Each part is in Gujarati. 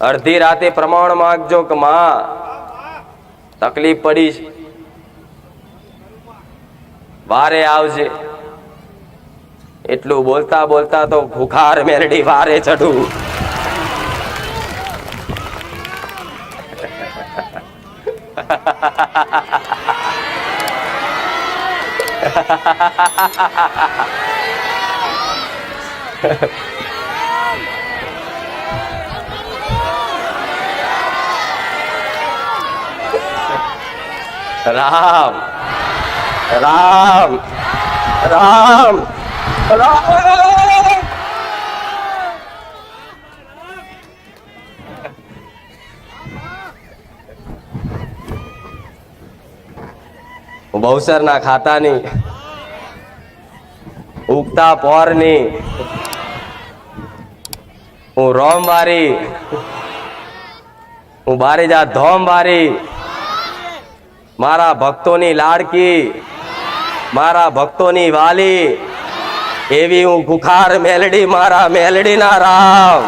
અડધી રાતે પ્રમાણ માંગજો કે માં તકલીફ પડી, વારે આવજે. એટલું બોલતા બોલતા તો ભૂખાર મેલડી વારે ચડું. રામ રામ રામ રામ. બહુસર ના ખાતાની, ઉગતા પોરની, હું રોમ વારી, હું બારીજા ધોમ વારી, મારા ભક્તોની લાડકી, મારા ભક્તોની વાલી, એવી હું ભૂખાર મેલડી, મારા મેલડી ના રામ.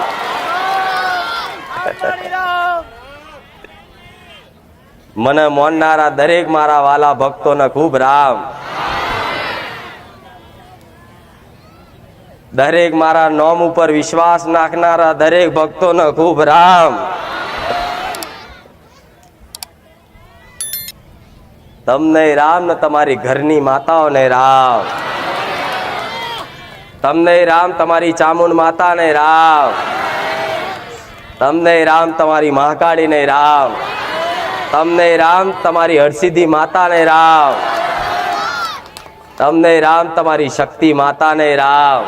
મને મોનનારા દરેક મારા વાલા ભક્તોને ખૂબ રામ. દરેક મારા નોમ ઉપર વિશ્વાસ નાખનારા દરેક ભક્તોને ખૂબ રામ. તમને રામ ને તમારી ઘરની માતાઓને રામ. તમને રામ તમારી ચામુંડ માતાને રામ. તમને રામ તમારી મહાકાળીને રામ. તમને રામ તમારી હરસિદ્ધિ માતાને રામ. તમને રામ તમારી શક્તિ માતાને રામ.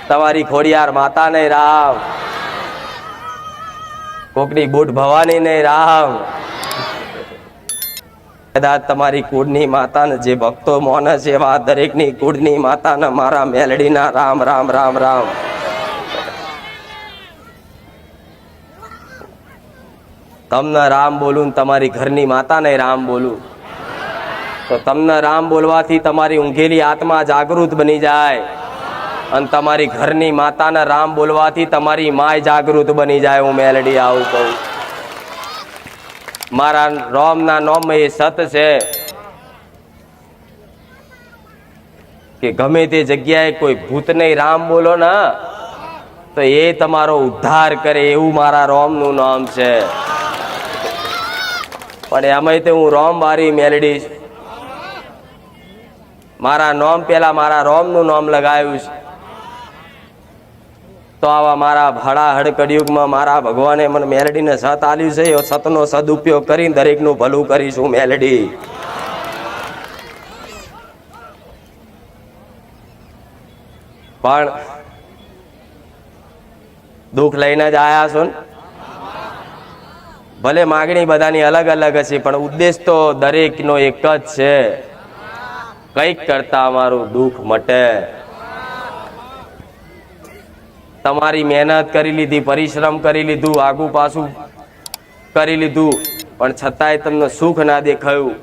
તમારી ખોડિયાર માતાને રામ. કોકની બુટ ભવાનીને રામ. કદાચ તમારી કુળની માતાને જે ભક્તો મોને છે એવા દરેકની કુળની માતાને મારા મેલડીના રામ રામ રામ રામ. તમને રામ બોલું, તમારી ઘરની માતાને રામ બોલું, તો તમને રામ બોલવાથી તમારી ઊંઘેલી આત્મા જાગૃત બની જાય, અને તમારી ઘરની માતાને રામ બોલવાથી તમારી માય જાગૃત બની જાય. હું મેલડી આવું કહું. મારા રોમના નોમ એ સત છે કે ગમે તે જગ્યાએ કોઈ ભૂતને રામ બોલો ને તો એ તમારો ઉદ્ધાર કરે, એવું મારા રોમનું નામ છે. પણ એમાં તે હું રોમ વારી મેલડી, મારા નોમ પેલા મારા રોમનું નામ લગાવ્યું છે. તો આવા મારા હળાહળ કળિયુગમાં મારા ભગવાને મને મેલડીને સત આલ્યું છે. એ સતનો સદુપયોગ કરીને દરેકનું ભલું કરીશું મેલડી. પણ દુઃખ લઈને જ આયા છો ને. ભલે માગણી બધાની અલગ અલગ હશે, પણ ઉદ્દેશ તો દરેકનો એક જ છે, કંઈક કરતા અમારું દુઃખ મટે. તમારી મહેનત કરી લીધી, પરિશ્રમ કરી લીધું, આગુ પાછું કરી લીધું, પણ છતાંય તમને સુખ ના દેખાયું.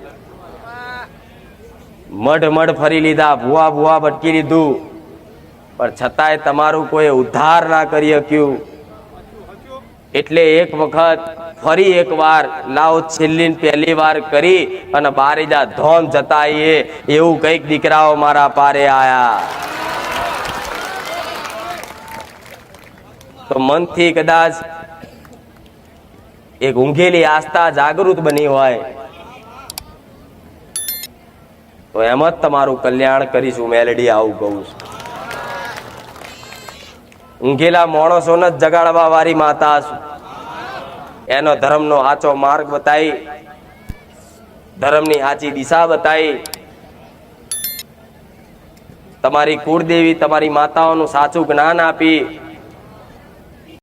મઢ ફરી લીધા, ભૂવા ભટકી લીધું, પણ છતાંય તમારું કોઈ ઉદ્ધાર ના કરી શક્યું. એટલે એક વખત ફરી એક વાર લાવો, છેલ્લી પહેલી વાર કરી અને બારીજા ધોમ જતા એવું કઈક દીકરાઓ મારા પારે આયા. તો મનથી કદાચ એક ઊંઘેલી આસ્થા જાગૃત બની હોય તો એમ જ તમારું કલ્યાણ કરીશું મેલડી, આવું કહું છું. ઊંઘેલા માણસોને જ જગાડવા વાળી માતા છું. એનો ધર્મનો સાચો માર્ગ બતાવી, ધર્મની સાચી દિશા બતાવી, તમારી કુળદેવી તમારી માતાઓનું સાચું જ્ઞાન આપી,